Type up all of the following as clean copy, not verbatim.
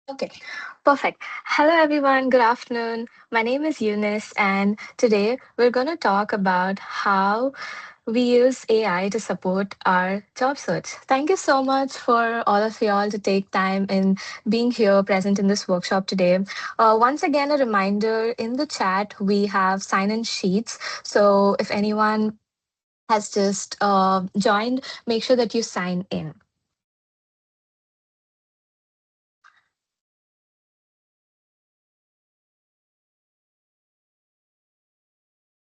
Okay, perfect. Hello, everyone. Good afternoon. My name is Eunice, and today we're going to talk about how we use AI to support our job search. Thank you so much for all of y'all to take time in being here present in this workshop today. Once again, a reminder in the chat, we have sign in sheets. So if anyone has just joined, make sure that you sign in.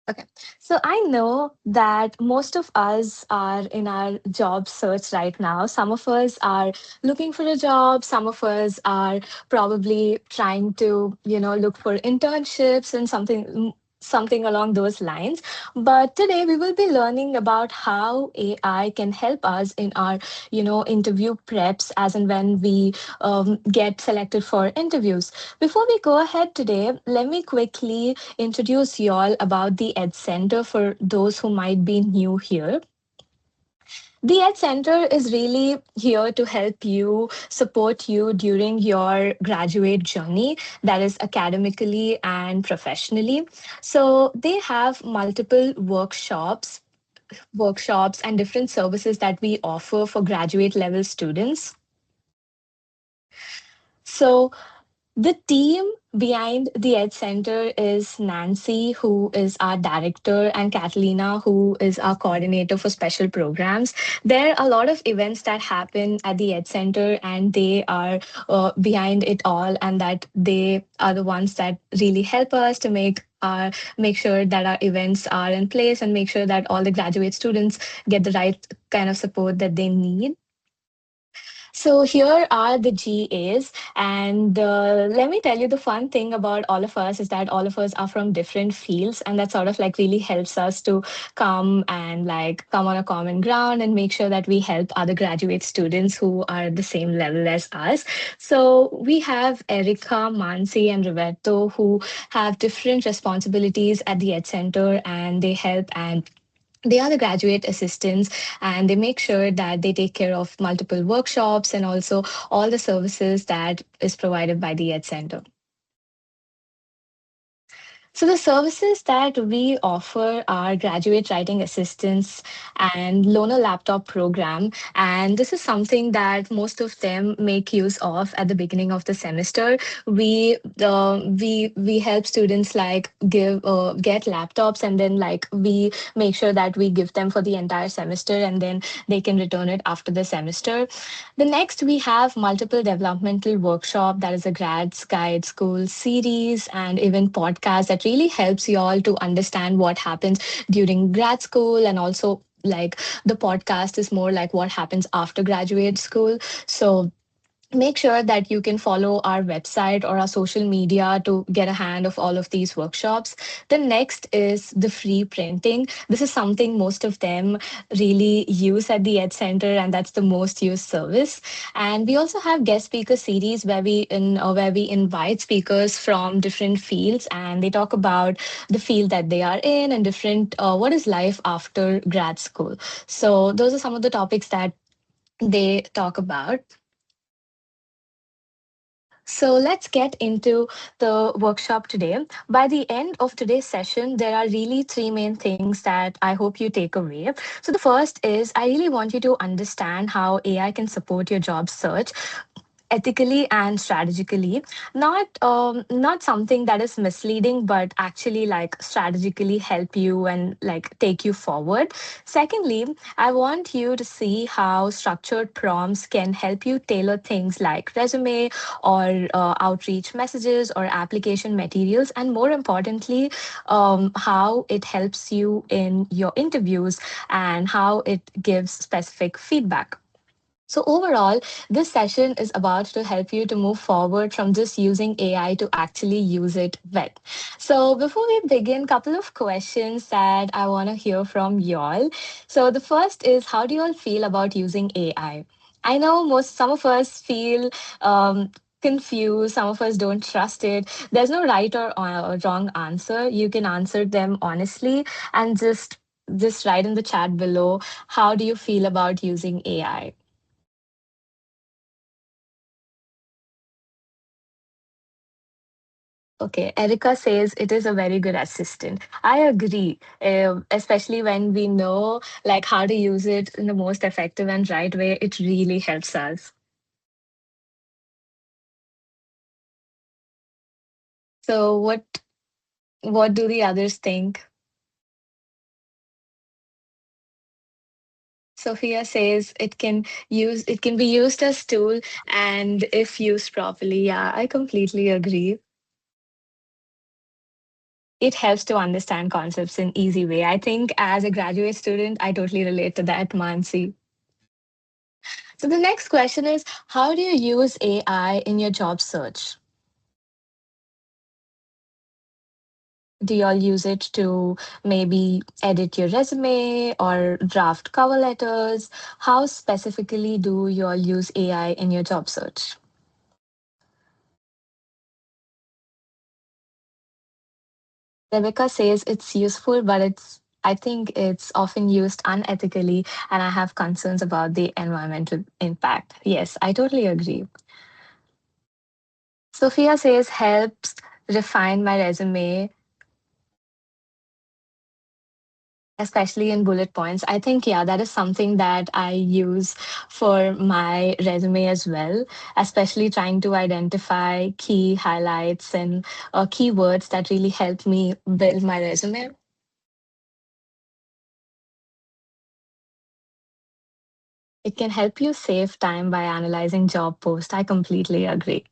Okay. So I know that most of us are in our job search right now. Some of us are looking for a job. Some of us are probably trying to, look for internships and something along those lines. But today we will be learning about how AI can help us in our, interview preps as and when we get selected for interviews. Before we go ahead today, let me quickly introduce y'all about the Ed Center for those who might be new here. The Ed Center is really here to help you, support you during your graduate journey, that is academically and professionally. So they have multiple workshops and different services that we offer for graduate level students. So the team behind the Ed Center is Nancy, who is our director, and Catalina, who is our coordinator for special programs. There are a lot of events that happen at the Ed Center, and they are behind it all, and that they are the ones that really help us to make sure that our events are in place and make sure that all the graduate students get the right kind of support that they need. So here are the GAs, and let me tell you the fun thing about all of us is that all of us are from different fields, and that sort of like really helps us to come on a common ground and make sure that we help other graduate students who are at the same level as us. So we have Erica, Mansi, and Roberto who have different responsibilities at the Ed Center, and they help and they are the graduate assistants, and they make sure that they take care of multiple workshops and also all the services that is provided by the Ed Center. So the services that we offer are graduate writing assistance and loaner laptop program. And this is something that most of them make use of at the beginning of the semester. We help students like give get laptops, and then like we make sure that we give them for the entire semester, and then they can return it after the semester. The next, we have multiple developmental workshop, that is a grads guide school series and even podcast that really helps you all to understand what happens during grad school, and also like the podcast is more like what happens after graduate school. So make sure that you can follow our website or our social media to get a hand of all of these workshops. The next is the free printing. This is something most of them really use at the Ed Center, and that's the most used service. And we also have guest speaker series where we invite speakers from different fields, and they talk about the field that they are in and different what is life after grad school. So those are some of the topics that they talk about. So let's get into the workshop today. By the end of today's session, there are really three main things that I hope you take away. So the first is I really want you to understand how AI can support your job search ethically and strategically, not something that is misleading, but actually like strategically help you and like take you forward. Secondly, I want you to see how structured prompts can help you tailor things like resume or outreach messages or application materials, and more importantly, how it helps you in your interviews and how it gives specific feedback. So overall, this session is about to help you to move forward from just using AI to actually use it well. So before we begin, couple of questions that I want to hear from y'all. So the first is, how do you all feel about using AI? I know some of us feel confused. Some of us don't trust it. There's no right or wrong answer. You can answer them honestly and just write in the chat below. How do you feel about using AI? Okay, Erica says it is a very good assistant. I agree, especially when we know like how to use it in the most effective and right way. It really helps us. So what do the others think? Sophia says it can be used as tool and if used properly. Yeah, I completely agree. It helps to understand concepts in easy way. I think as a graduate student, I totally relate to that, Mansi. So the next question is, how do you use AI in your job search? Do you all use it to maybe edit your resume or draft cover letters? How specifically do you all use AI in your job search? Rebecca says it's useful, but I think it's often used unethically, and I have concerns about the environmental impact. Yes, I totally agree. Sophia says helps refine my resume, especially in bullet points. I think, yeah, that is something that I use for my resume as well, especially trying to identify key highlights and keywords that really help me build my resume. It can help you save time by analyzing job posts. I completely agree.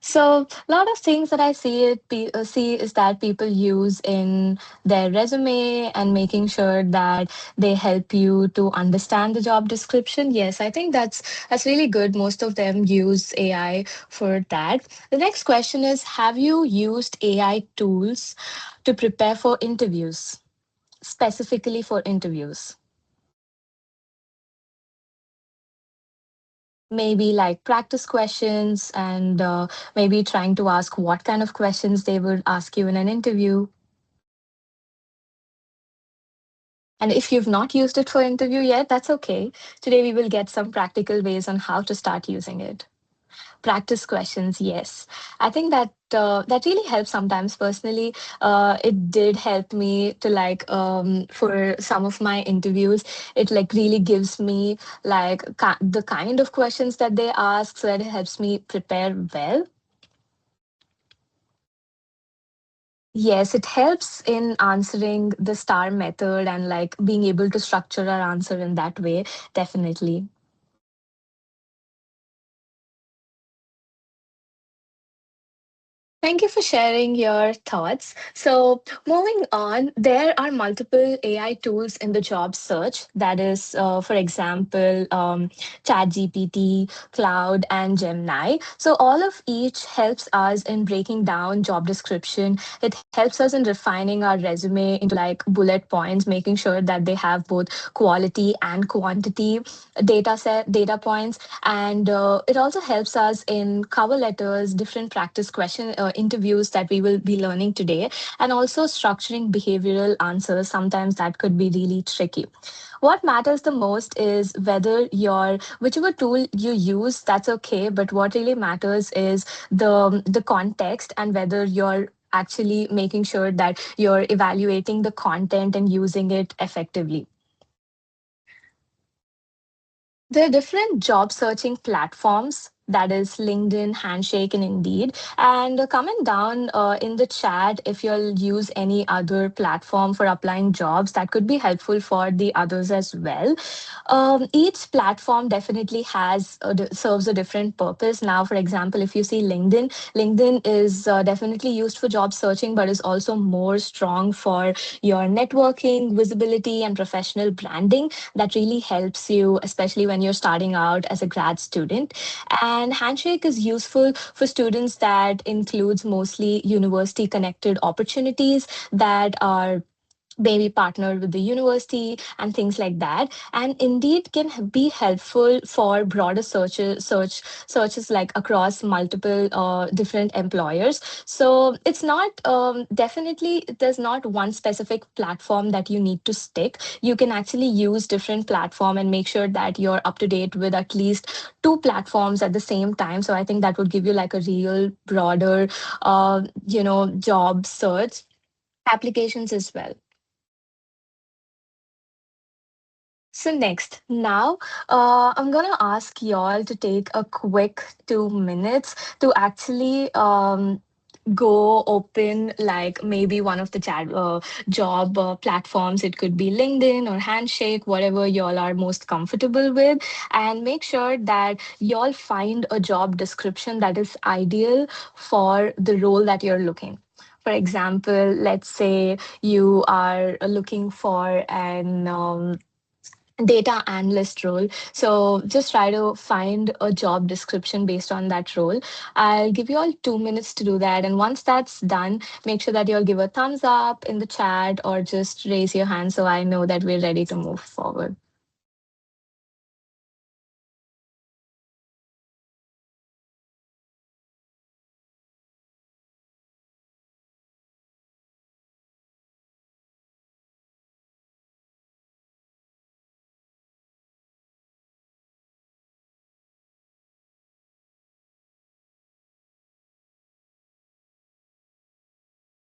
So, a lot of things that I see is that people use in their resume and making sure that they help you to understand the job description. Yes, I think that's really good. Most of them use AI for that. The next question is, have you used AI tools to prepare for interviews, specifically for interviews? Maybe like practice questions and maybe trying to ask what kind of questions they would ask you in an interview. And if you've not used it for interview yet, that's okay. Today we will get some practical ways on how to start using it. Practice questions, yes. I think that that really helps sometimes. Personally, it did help me to like for some of my interviews. It like really gives me like the kind of questions that they ask, so that it helps me prepare well. Yes, it helps in answering the star method and like being able to structure our answer in that way. Definitely. Thank you for sharing your thoughts. So, moving on, there are multiple AI tools in the job search. That is, for example, ChatGPT, Cloud, and Gemini. So, all of each helps us in breaking down job description. It helps us in refining our resume into like bullet points, making sure that they have both quality and quantity data points, and it also helps us in cover letters, different practice question interviews that we will be learning today, and also structuring behavioral answers. Sometimes that could be really tricky. What matters the most is whether your whichever tool you use, that's okay, but what really matters is the context and whether you're actually making sure that you're evaluating the content and using it effectively. There are different job searching platforms. That is LinkedIn, Handshake, and Indeed. And comment down in the chat if you'll use any other platform for applying jobs. That could be helpful for the others as well. Each platform definitely serves a different purpose. Now, for example, if you see LinkedIn, LinkedIn is definitely used for job searching, but is also more strong for your networking, visibility, and professional branding. That really helps you, especially when you're starting out as a grad student. And Handshake is useful for students. That includes mostly university connected opportunities that are maybe partner with the university and things like that. And Indeed can be helpful for broader searches like across multiple different employers. So it's not definitely there's not one specific platform that you need to stick. You can actually use different platform and make sure that you're up to date with at least two platforms at the same time. So I think that would give you like a real broader job search applications as well. So next, now I'm gonna ask y'all to take a quick 2 minutes to actually go open like maybe one of the job platforms. It could be LinkedIn or Handshake, whatever y'all are most comfortable with, and make sure that y'all find a job description that is ideal for the role that you're looking. For example, let's say you are looking for an data analyst role. So just try to find a job description based on that role. I'll give you all 2 minutes to do that. And once that's done, make sure that you'll give a thumbs up in the chat or just raise your hand so I know that we're ready to move forward.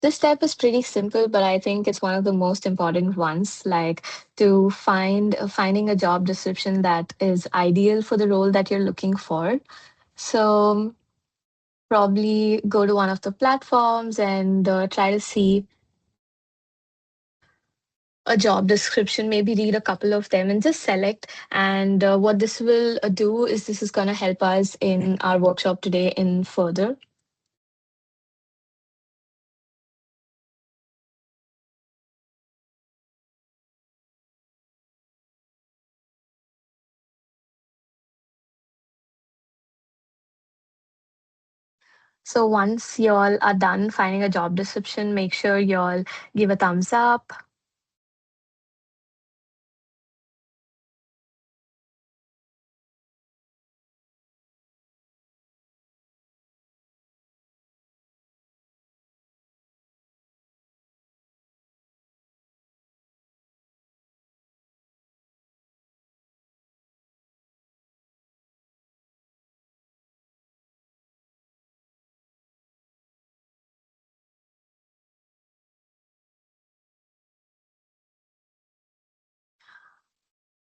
This step is pretty simple, but I think it's one of the most important ones, like to finding a job description that is ideal for the role that you're looking for. So probably go to one of the platforms and try to see a job description, maybe read a couple of them and just select. And what this will do is this is going to help us in our workshop today in further. So once y'all are done finding a job description, make sure y'all give a thumbs up.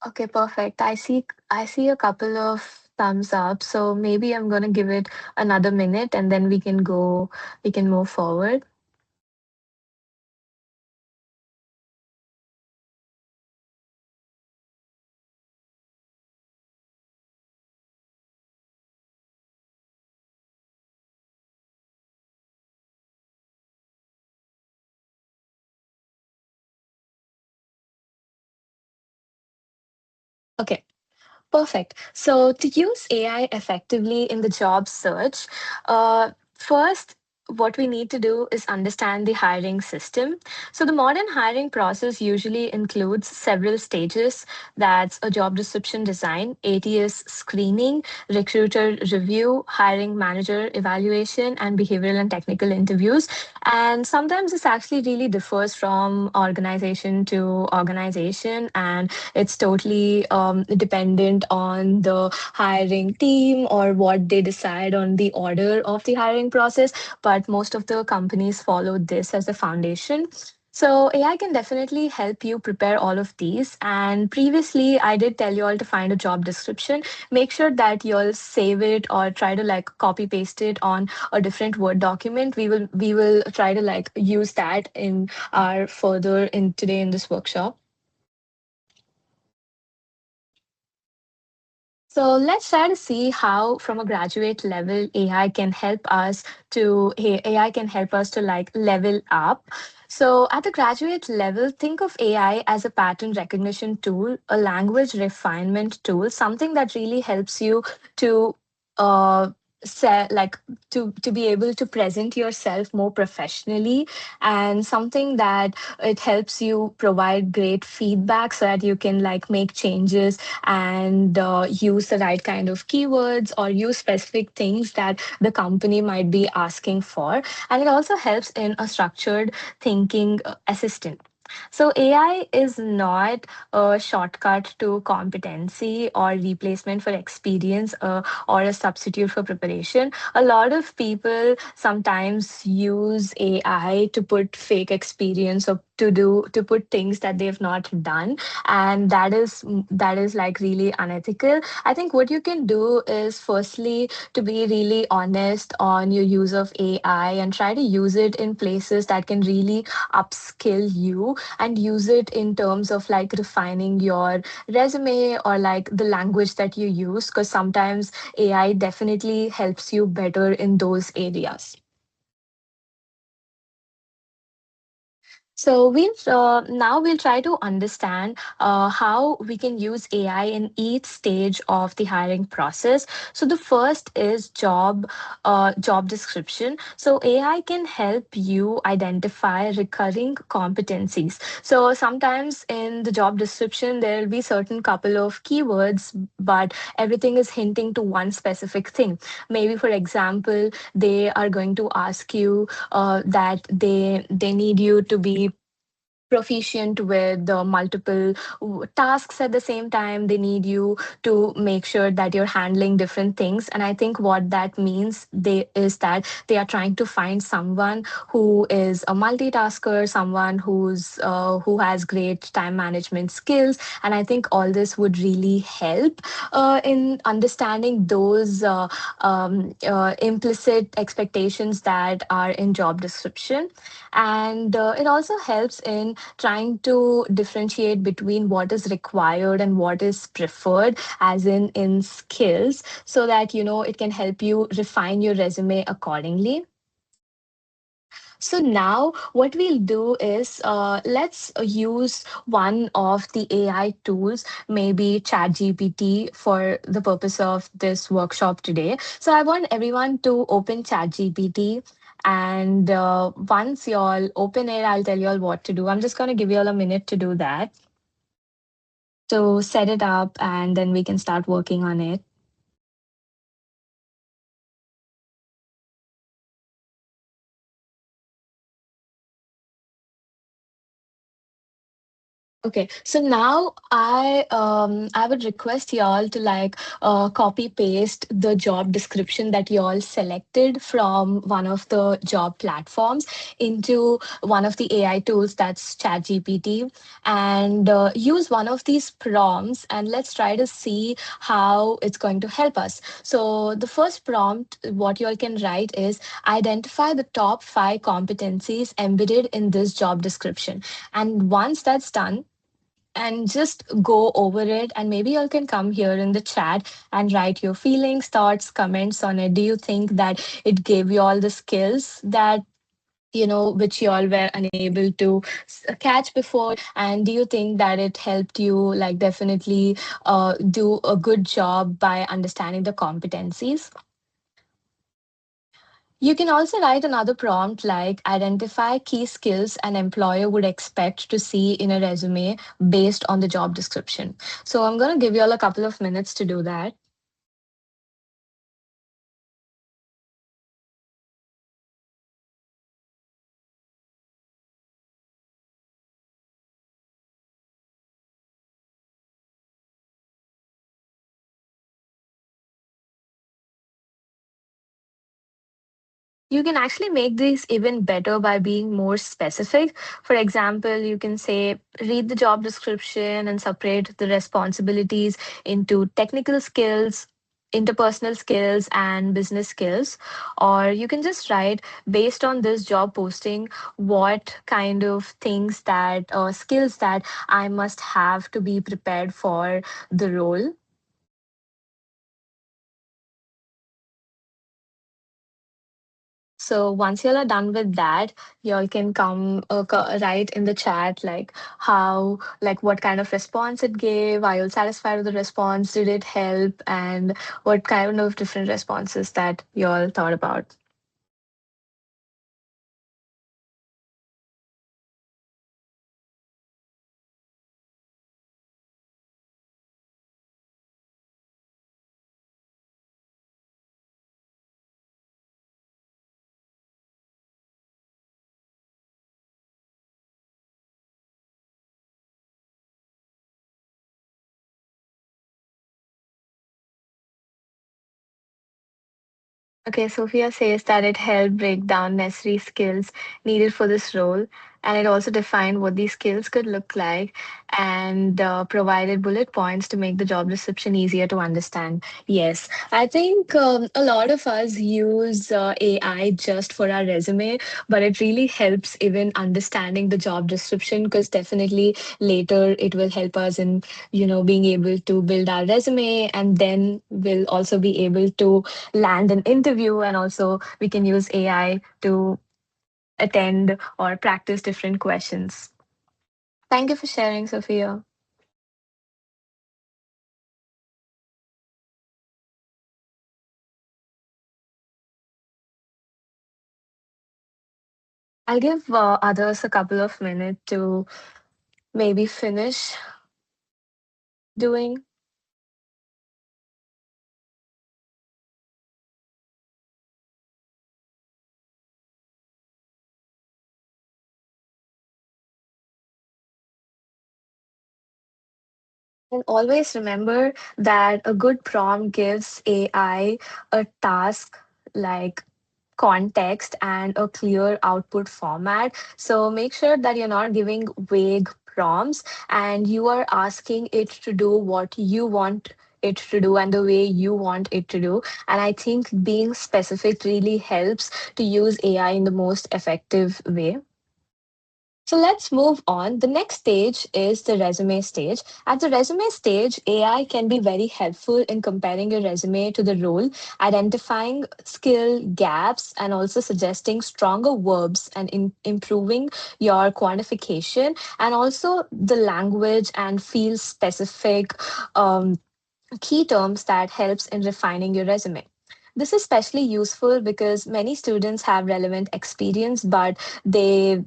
Okay, perfect. I see a couple of thumbs up. So maybe I'm gonna give it another minute and then we can move forward. Okay. Perfect. So, to use AI effectively in the job search, first, what we need to do is understand the hiring system. So, the modern hiring process usually includes several stages. That's a job description design, ATS screening, recruiter review, hiring manager evaluation, and behavioral and technical interviews. And sometimes this actually really differs from organization to organization. And it's totally dependent on the hiring team or what they decide on the order of the hiring process. But most of the companies follow this as a foundation. So AI can definitely help you prepare all of these. And previously, I did tell you all to find a job description. Make sure that you'll save it or try to like copy paste it on a different Word document. We will try to like use that in our further in today in this workshop. So let's try to see how, from a graduate level, AI can help us to like level up. So at the graduate level, think of AI as a pattern recognition tool, a language refinement tool, something that really helps you to uh, like to be able to present yourself more professionally, and something that it helps you provide great feedback so that you can like make changes and use the right kind of keywords or use specific things that the company might be asking for. And it also helps in a structured thinking assistant. So AI is not a shortcut to competency or replacement for experience, or a substitute for preparation. A lot of people sometimes use AI to put fake experience or to put things that they've not done, and that is like really unethical. I think what you can do is firstly to be really honest on your use of AI and try to use it in places that can really upskill you, and use it in terms of like refining your resume or like the language that you use, because sometimes AI definitely helps you better in those areas. So we'll try to understand how we can use AI in each stage of the hiring process. So the first is job description. So AI can help you identify recurring competencies. So sometimes in the job description there will be certain couple of keywords, but everything is hinting to one specific thing. Maybe for example, they are going to ask you that they need you to be proficient with the multiple tasks at the same time. They need you to make sure that you're handling different things, and I think what that means they is that they are trying to find someone who is a multitasker, someone who has great time management skills. And I think all this would really help in understanding those implicit expectations that are in job description. And it also helps in trying to differentiate between what is required and what is preferred, as in skills, so that it can help you refine your resume accordingly. So now what we'll do is let's use one of the AI tools, maybe ChatGPT, for the purpose of this workshop today. So I want everyone to open ChatGPT. And once y'all open it, I'll tell y'all what to do. I'm just going to give y'all a minute to do that, to set it up, and then we can start working on it. Okay, so now I would request y'all to like copy paste the job description that y'all selected from one of the job platforms into one of the AI tools, that's ChatGPT, and use one of these prompts, and let's try to see how it's going to help us. So the first prompt, what y'all can write is identify the top 5 competencies embedded in this job description. And once that's done, and just go over it, and maybe you all can come here in the chat and write your feelings, thoughts, comments on it. Do you think that it gave you all the skills that which you all were unable to catch before? And do you think that it helped you like definitely do a good job by understanding the competencies? You can also write another prompt like identify key skills an employer would expect to see in a resume based on the job description. So I'm going to give you all a couple of minutes to do that. You can actually make this even better by being more specific. For example, you can say, read the job description and separate the responsibilities into technical skills, interpersonal skills, and business skills. Or you can just write, based on this job posting, what kind of things that skills that I must have to be prepared for the role. So once you all are done with that, you all can come write in the chat like like what kind of response it gave. Are you all satisfied with the response? Did it help? And what kind of different responses that you all thought about? Okay, Sophia says that it helped break down necessary skills needed for this role, and it also defined what these skills could look like and provided bullet points to make the job description easier to understand. Yes, I think a lot of us use AI just for our resume, but it really helps even understanding the job description because definitely later it will help us in, being able to build our resume, and then we'll also be able to land an interview, and also we can use AI to attend or practice different questions. Thank you for sharing, Sophia. I'll give others a couple of minutes to maybe finish doing. And always remember that a good prompt gives AI a task like context and a clear output format. So make sure that you're not giving vague prompts and you are asking it to do what you want it to do and the way you want it to do. And I think being specific really helps to use AI in the most effective way. So let's move on. The next stage is the resume stage. At the resume stage, AI can be very helpful in comparing your resume to the role, identifying skill gaps, and also suggesting stronger verbs and improving your quantification, and also the language and feel specific key terms that helps in refining your resume. This is especially useful because many students have relevant experience, but they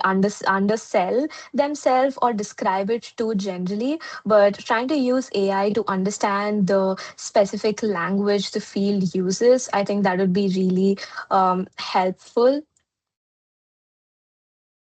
undersell themselves or describe it too generally. But trying to use AI to understand the specific language the field uses, I think that would be really helpful.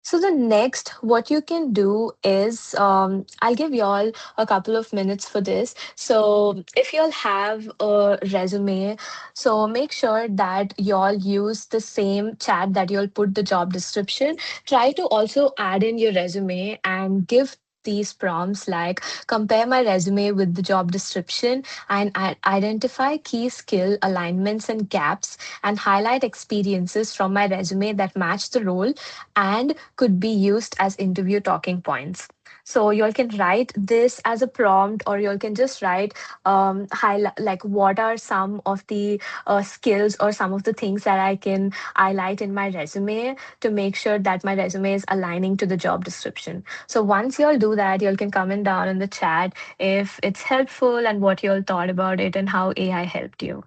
So the next, what you can do is, I'll give y'all a couple of minutes for this. So if y'all have a resume, so make sure that y'all use the same chat that you'll put the job description. Try to also add in your resume and give these prompts like compare my resume with the job description and identify key skill alignments and gaps and highlight experiences from my resume that match the role and could be used as interview talking points. So you all can write this as a prompt, or you all can just write highlight like what are some of the skills or some of the things that I can highlight in my resume to make sure that my resume is aligning to the job description. So once you all do that, you all can comment down in the chat if it's helpful and what you all thought about it and how AI helped you.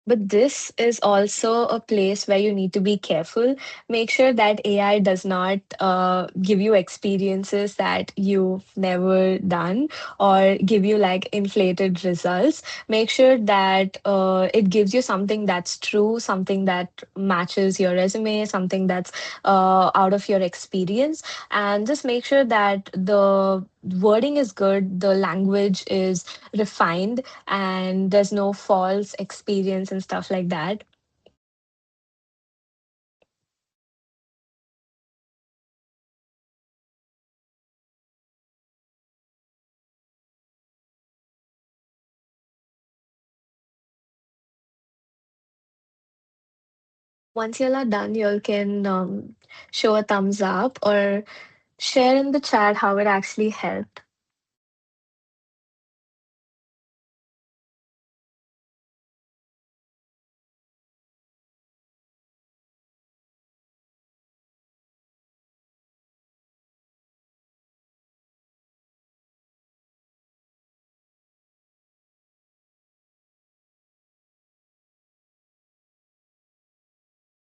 But this is also a place where you need to be careful. Make sure that AI does not give you experiences that you've never done or give you like inflated results. Make sure that it gives you something that's true, something that matches your resume, something that's out of your experience. And just make sure that the wording is good, the language is refined, and there's no false experience and stuff like that. Once y'all are done, y'all can show a thumbs up or share in the chat how it actually helped.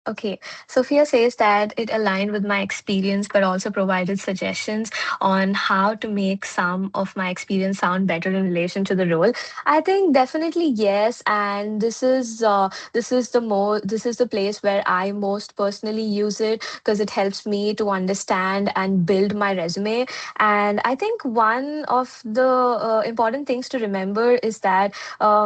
Okay, Sophia says that it aligned with my experience, but also provided suggestions on how to make some of my experience sound better in relation to the role. I think definitely yes, and this is the place where I most personally use it because it helps me to understand and build my resume. And I think one of the important things to remember is that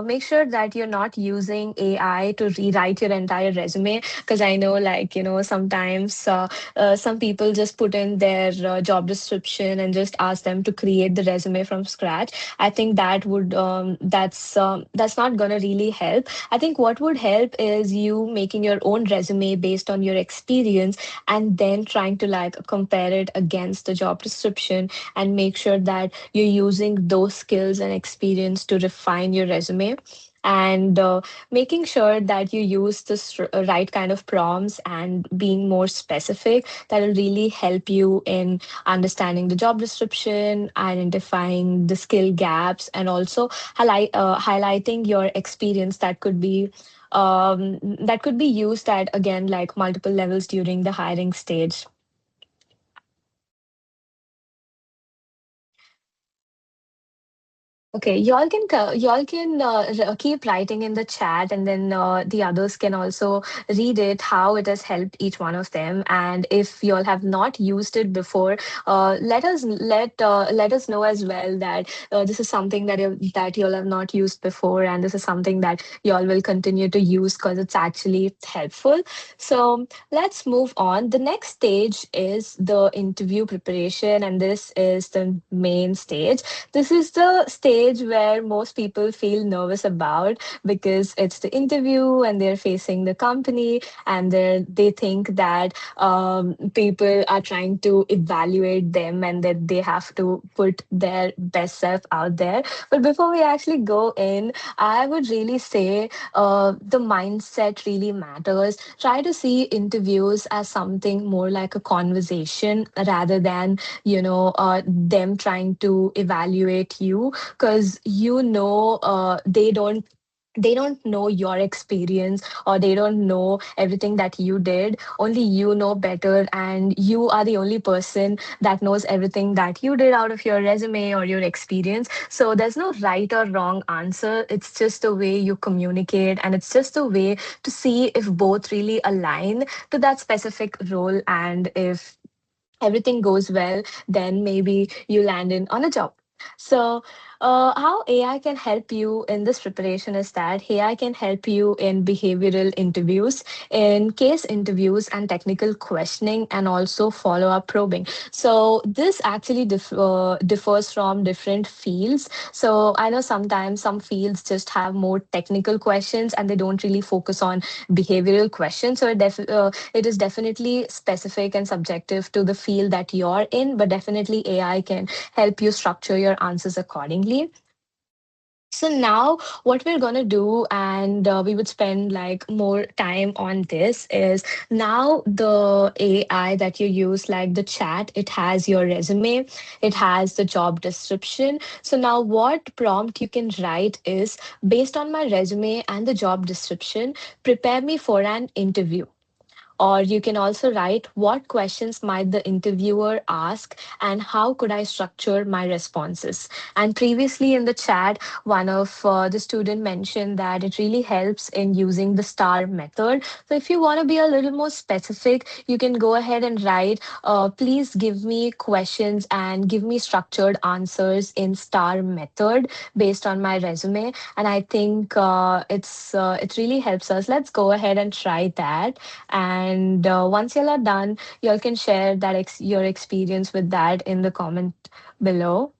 make sure that you're not using AI to rewrite your entire resume, because I know, like, sometimes some people just put in their job description and just ask them to create the resume from scratch. I think that's not gonna really help. I think what would help is you making your own resume based on your experience, and then trying to like compare it against the job description and make sure that you're using those skills and experience to refine your resume. And making sure that you use the right kind of prompts and being more specific, that will really help you in understanding the job description, identifying the skill gaps, and also highlighting your experience that could be used at, again, like multiple levels during the hiring stage. Okay, y'all can keep writing in the chat, and then the others can also read it how it has helped each one of them. And if y'all have not used it before, let us know as well that this is something that y'all have not used before, and this is something that y'all will continue to use because it's actually helpful. So let's move on. The next stage is the interview preparation, and this is the main stage. This is the stage where most people feel nervous about, because it's the interview and they're facing the company, and they think that people are trying to evaluate them and that they have to put their best self out there. But before we actually go in, I would really say the mindset really matters. Try to see interviews as something more like a conversation rather than them trying to evaluate you, because they don't know your experience, or they don't know everything that you did. Only you know better, and you are the only person that knows everything that you did out of your resume or your experience. So there's no right or wrong answer. It's just the way you communicate, and it's just a way to see if both really align to that specific role. And if everything goes well, then maybe you land in on a job. So, how AI can help you in this preparation is that AI can help you in behavioral interviews, in case interviews, and technical questioning, and also follow up probing. So, this actually differs from different fields. So, I know sometimes some fields just have more technical questions and they don't really focus on behavioral questions. So, it is definitely specific and subjective to the field that you're in, but definitely AI can help you structure your answers accordingly. So now what we're going to do, and we would spend like more time on this, is now the AI that you use, like the chat, it has your resume, it has the job description. So now what prompt you can write is, based on my resume and the job description, prepare me for an interview. Or you can also write, what questions might the interviewer ask and how could I structure my responses? And previously in the chat, one of the student mentioned that it really helps in using the star method. So if you want to be a little more specific, you can go ahead and write, please give me questions and give me structured answers in star method based on my resume. And I think it really helps us. Let's go ahead and try that. And once y'all are done, y'all can share that your experience with that in the comment below.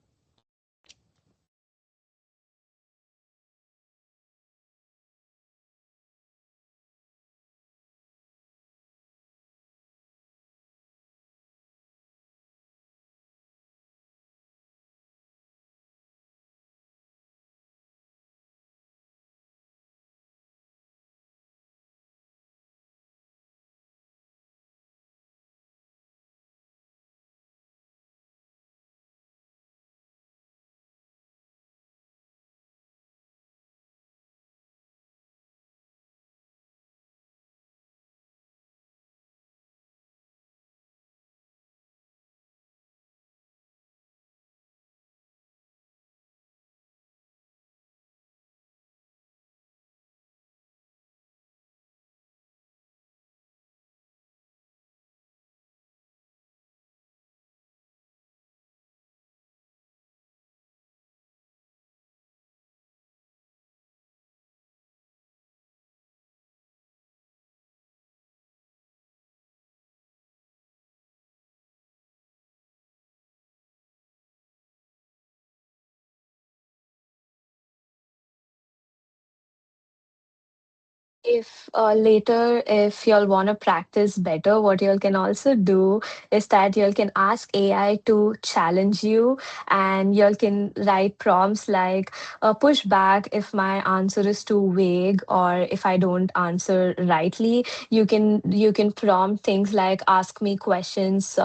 If later, if y'all want to practice better, what y'all can also do is that y'all can ask AI to challenge you, and y'all can write prompts like push back if my answer is too vague or if I don't answer rightly. You can prompt things like ask me questions,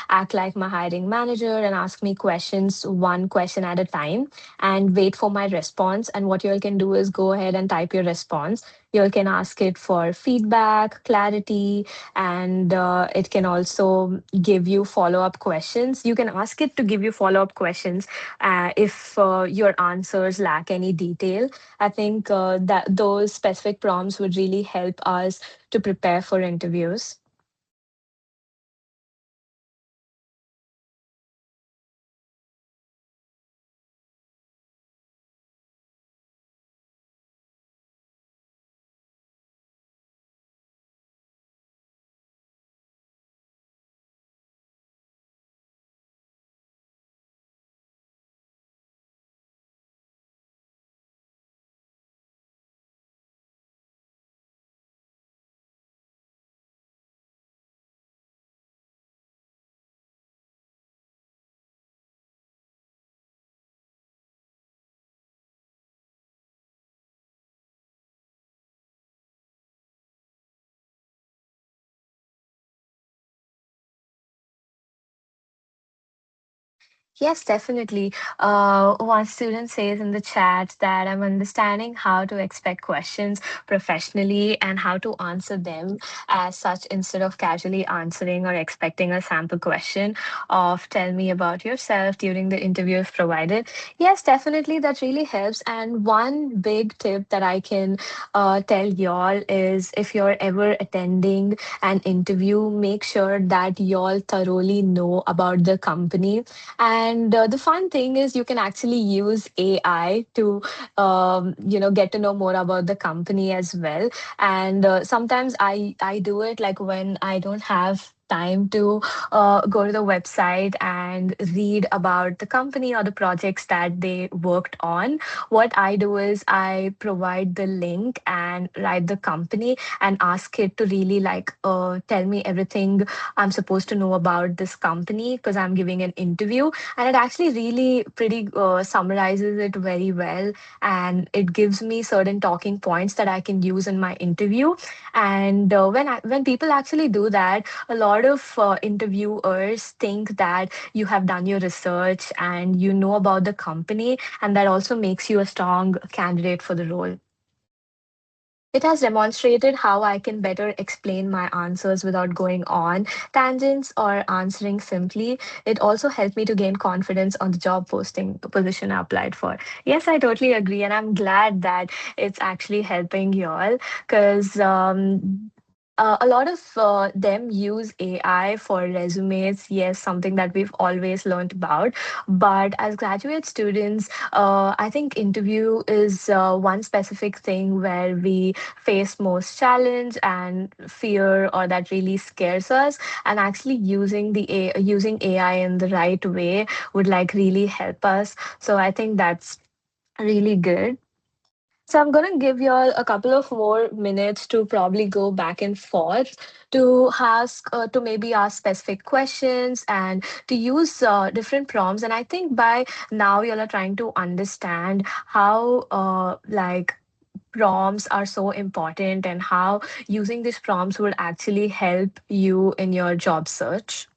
act like my hiring manager, and ask me questions one question at a time, and wait for my response. And what y'all can do is go ahead and type your response. You can ask it for feedback, clarity, and it can also give you follow up questions. You can ask it to give you follow up questions if your answers lack any detail. I think that those specific prompts would really help us to prepare for interviews. Yes, definitely. One student says in the chat that I'm understanding how to expect questions professionally and how to answer them as such instead of casually answering or expecting a sample question of tell me about yourself during the interview if provided. Yes, definitely. That really helps. And one big tip that I can tell y'all is if you're ever attending an interview, make sure that y'all thoroughly know about the company. And the fun thing is you can actually use AI to, get to know more about the company as well. And sometimes I do it like when I don't have time to go to the website and read about the company or the projects that they worked on. What I do is I provide the link and write the company and ask it to really like tell me everything I'm supposed to know about this company because I'm giving an interview, and it actually really pretty summarizes it very well, and it gives me certain talking points that I can use in my interview. And when people actually do that, a lot of interviewers think that you have done your research and you know about the company, and that also makes you a strong candidate for the role. It has demonstrated how I can better explain my answers without going on tangents or answering simply. It also helped me to gain confidence on the job posting position I applied for. Yes, I totally agree. And I'm glad that it's actually helping you all because a lot of them use AI for resumes. Yes, something that we've always learned about. But as graduate students, I think interview is one specific thing where we face most challenge and fear, or that really scares us. And actually using AI in the right way would like really help us. So I think that's really good. So I'm going to give you all a couple of more minutes to probably go back and forth to to maybe ask specific questions and to use different prompts. And I think by now you all are trying to understand how prompts are so important and how using these prompts would actually help you in your job search.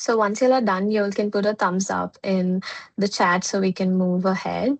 So once you are done, you can put a thumbs up in the chat so we can move ahead.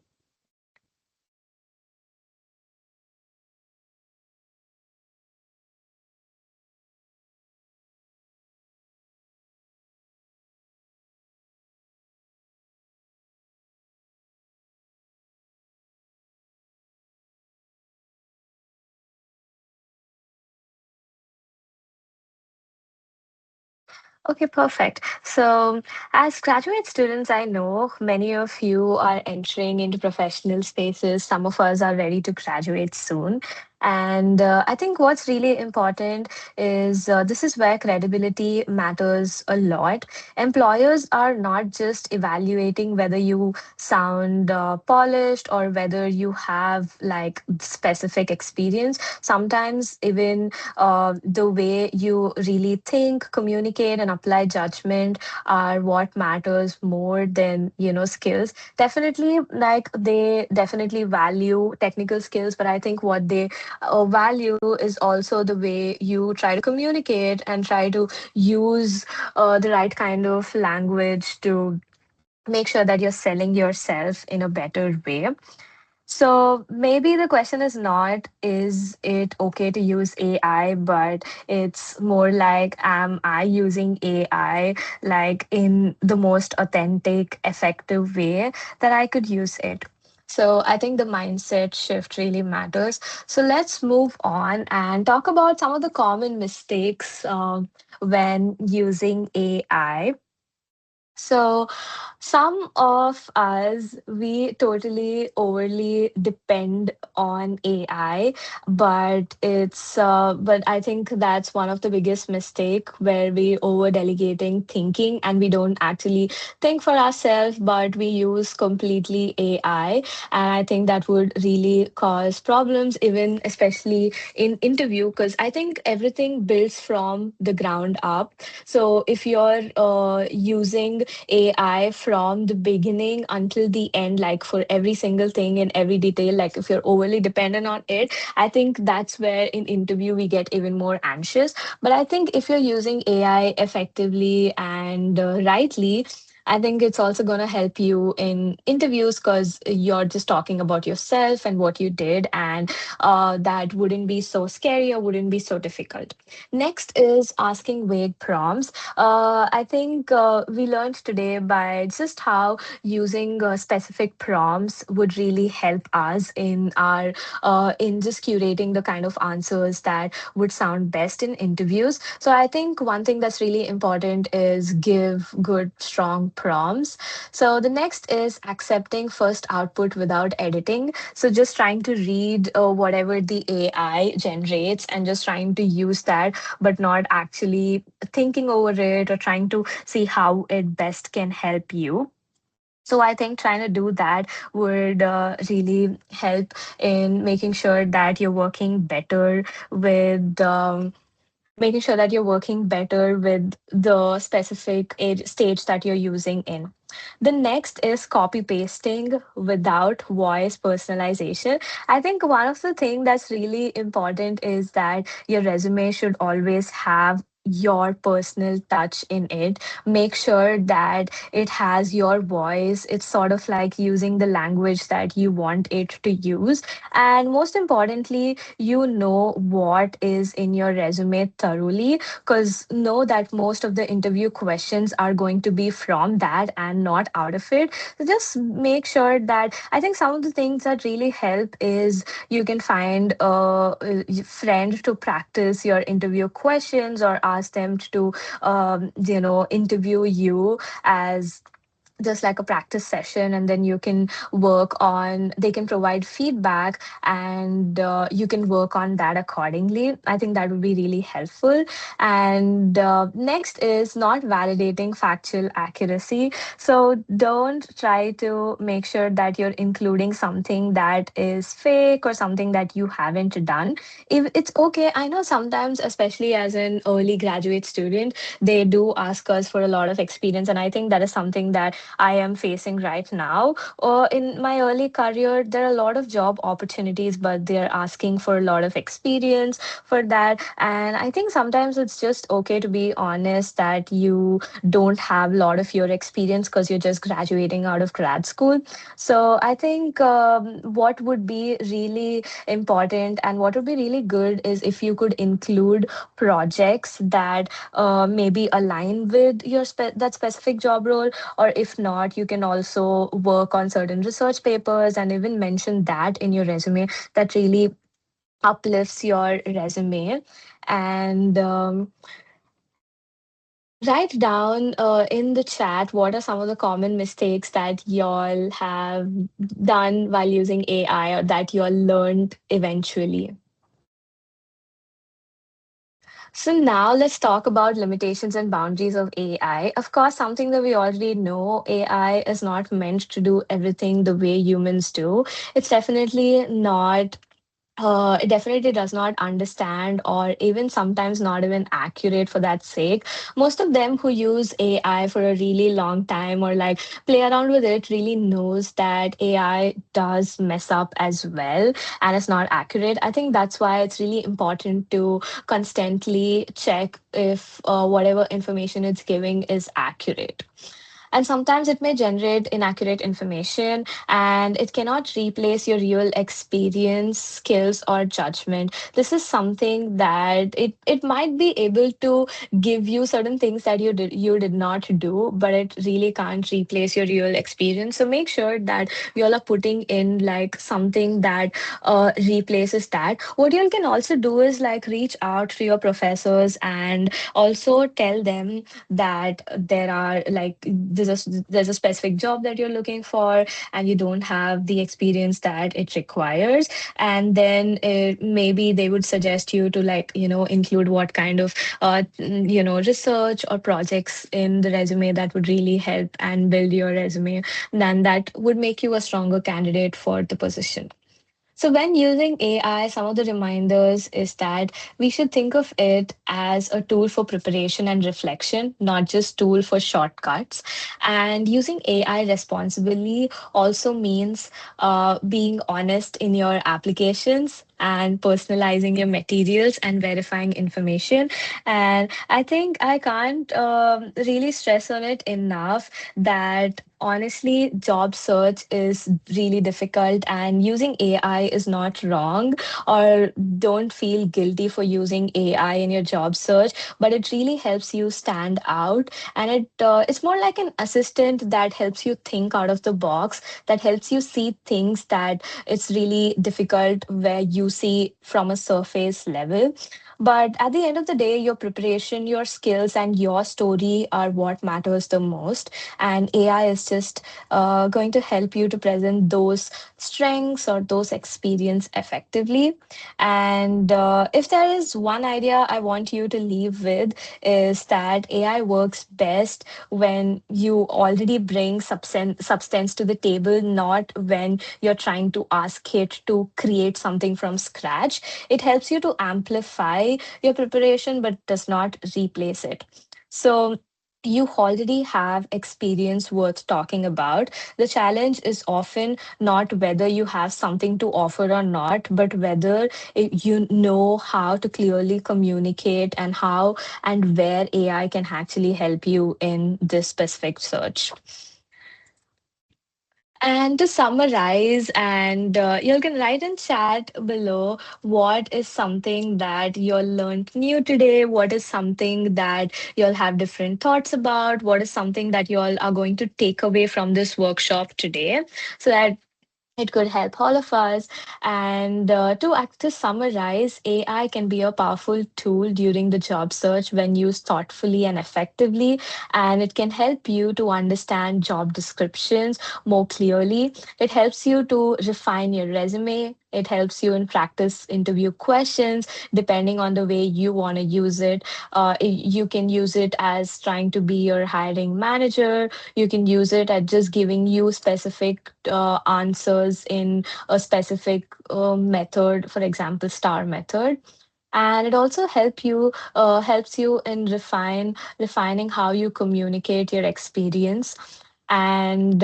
Okay, perfect. So, as graduate students, I know many of you are entering into professional spaces. Some of us are ready to graduate soon. And I think what's really important is this is where credibility matters a lot. Employers are not just evaluating whether you sound polished or whether you have like specific experience. Sometimes, even the way you really think, communicate, and apply judgment are what matters more than, skills. Definitely, like they definitely value technical skills, but I think what they value is also the way you try to communicate and try to use the right kind of language to make sure that you're selling yourself in a better way. So maybe the question is not, is it okay to use AI, but it's more like, am I using AI like in the most authentic, effective way that I could use it? So I think the mindset shift really matters. So let's move on and talk about some of the common mistakes when using AI. So, some of us, we totally overly depend on AI, but I think that's one of the biggest mistake where we over delegating thinking and we don't actually think for ourselves, but we use completely AI. And I think that would really cause problems, even especially in interview, because I think everything builds from the ground up. So if you're using AI from the beginning until the end, like for every single thing in every detail, like if you're overly dependent on it, I think that's where in interview we get even more anxious. But I think if you're using AI effectively and rightly, I think it's also going to help you in interviews because you're just talking about yourself and what you did, and that wouldn't be so scary or wouldn't be so difficult. Next is asking vague prompts. I think we learned today by just how using specific prompts would really help us in just curating the kind of answers that would sound best in interviews. So I think one thing that's really important is give good, strong prompts. So the next is accepting first output without editing. So just trying to read whatever the AI generates and just trying to use that, but not actually thinking over it or trying to see how it best can help you. So I think trying to do that would really help in making sure that you're working better with making sure that you're working better with the specific age stage that you're using in. The next is copy pasting without voice personalization. I think one of the things that's really important is that your resume should always have your personal touch in it. Make sure that it has your voice. It's sort of like using the language that you want it to use. And most importantly, you know what is in your resume thoroughly, because know that most of the interview questions are going to be from that and not out of it. So just make sure that I think some of the things that really help is you can find a friend to practice your interview questions or ask them to interview you as just like a practice session, and then you can work on they can provide feedback, and you can work on that accordingly. I think that would be really helpful. And next is not validating factual accuracy. So don't try to make sure that you're including something that is fake or something that you haven't done. If it's okay, I know sometimes, especially as an early graduate student, they do ask us for a lot of experience, and I think that is something that I am facing right now. In my early career, there are a lot of job opportunities, but they're asking for a lot of experience for that. And I think sometimes it's just okay to be honest that you don't have a lot of your experience because you're just graduating out of grad school. So I think what would be really important and what would be really good is if you could include projects that maybe align with your that specific job role, or if not, you can also work on certain research papers and even mention that in your resume. That really uplifts your resume. And write down in the chat what are some of the common mistakes that y'all have done while using AI or that y'all learned eventually. So now let's talk about limitations and boundaries of AI. Of course, something that we already know, AI is not meant to do everything the way humans do. It's definitely not it definitely does not understand or even sometimes not even accurate for that sake. Most of them who use AI for a really long time or like play around with it really knows that AI does mess up as well and it's not accurate. I think that's why it's really important to constantly check if whatever information it's giving is accurate. And sometimes it may generate inaccurate information and it cannot replace your real experience, skills, or judgment. This is something that it might be able to give you certain things that you did not do, but it really can't replace your real experience. So make sure that you all are putting in like something that replaces that. What you can also do is like reach out to your professors and also tell them that there are like there's a specific job that you're looking for and you don't have the experience that it requires, and then maybe they would suggest you to like include what kind of research or projects in the resume that would really help and build your resume, then that would make you a stronger candidate for the position. So, when using AI, some of the reminders is that we should think of it as a tool for preparation and reflection, not just tool for shortcuts. And using AI responsibly also means being honest in your applications and personalizing your materials and verifying information. And I think I can't really stress on it enough that honestly, job search is really difficult, and using AI is not wrong, or don't feel guilty for using AI in your job search, but it really helps you stand out. And it's more like an assistant that helps you think out of the box, that helps you see things that it's really difficult where you see from a surface level. But at the end of the day, your preparation, your skills, and your story are what matters the most. And AI is just going to help you to present those strengths or those experience effectively. And if there is one idea I want you to leave with, is that AI works best when you already bring substance to the table, not when you're trying to ask it to create something from scratch. It helps you to amplify your preparation, but does not replace it. So, you already have experience worth talking about. The challenge is often not whether you have something to offer or not, but whether you know how to clearly communicate and how and where AI can actually help you in this specific search. And to summarize, and you can write in chat below what is something that you learned new today, what is something that you'll have different thoughts about, what is something that you all are going to take away from this workshop today, so that it could help all of us. And to summarize, AI can be a powerful tool during the job search when used thoughtfully and effectively. And it can help you to understand job descriptions more clearly. It helps you to refine your resume. It helps you in practice interview questions, depending on the way you want to use it. You can use it as trying to be your hiring manager. You can use it at just giving you specific answers in a specific method, for example, star method. And it also helps you in refining how you communicate your experience. And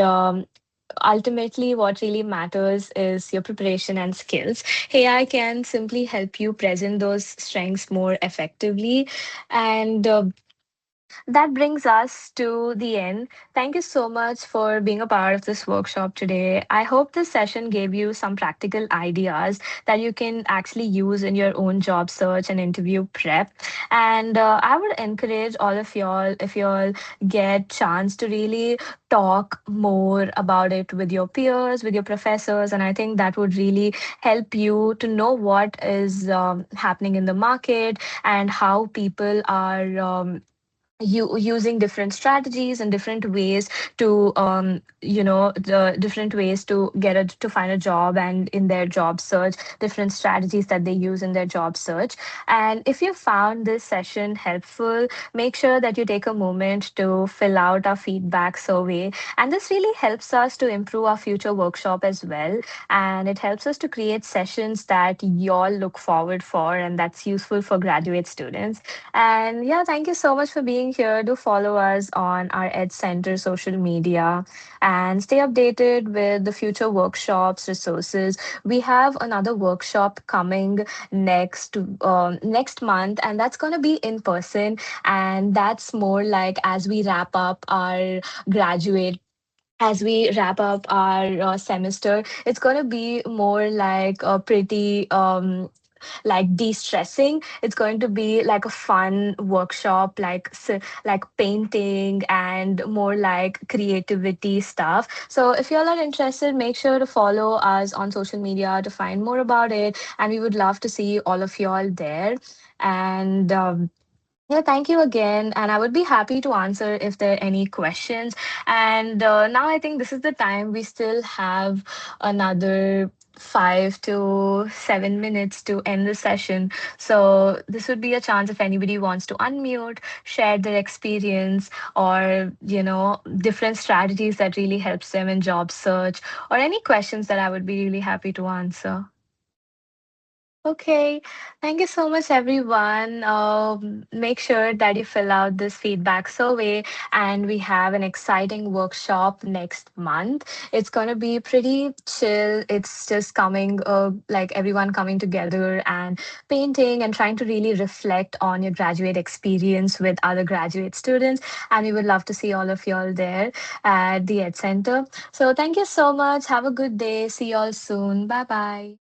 ultimately, what really matters is your preparation and skills. AI can simply help you present those strengths more effectively. And that brings us to the end. Thank you so much for being a part of this workshop today. I hope this session gave you some practical ideas that you can actually use in your own job search and interview prep. And I would encourage all of y'all, if y'all get chance to really talk more about it with your peers, with your professors, and I think that would really help you to know what is happening in the market and how people are using different strategies and different ways to the different ways to to find a job, and in their job search, different strategies that they use in their job search. And if you found this session helpful, make sure that you take a moment to fill out our feedback survey, and this really helps us to improve our future workshop as well, and it helps us to create sessions that y'all look forward for and that's useful for graduate students. And yeah, thank you so much for being here. Do follow us on our Ed Center social media and stay updated with the future workshops, resources. We have another workshop coming next month, and that's going to be in person. And that's more like as we wrap up our semester, it's going to be more like a pretty like de-stressing. It's going to be like a fun workshop, like painting and more like creativity stuff. So if y'all are interested, make sure to follow us on social media to find more about it, and we would love to see all of y'all there. And yeah, thank you again. And I would be happy to answer if there are any questions. And now I think this is the time. We still have another 5 to 7 minutes to end the session. So this would be a chance if anybody wants to unmute, share their experience, or different strategies that really helps them in job search, or any questions that I would be really happy to answer. Okay, thank you so much, everyone. Make sure that you fill out this feedback survey, and we have an exciting workshop next month. It's going to be pretty chill. It's just coming, like everyone coming together and painting and trying to really reflect on your graduate experience with other graduate students. And we would love to see all of y'all there at the Ed Center. So, thank you so much. Have a good day. See y'all soon. Bye bye.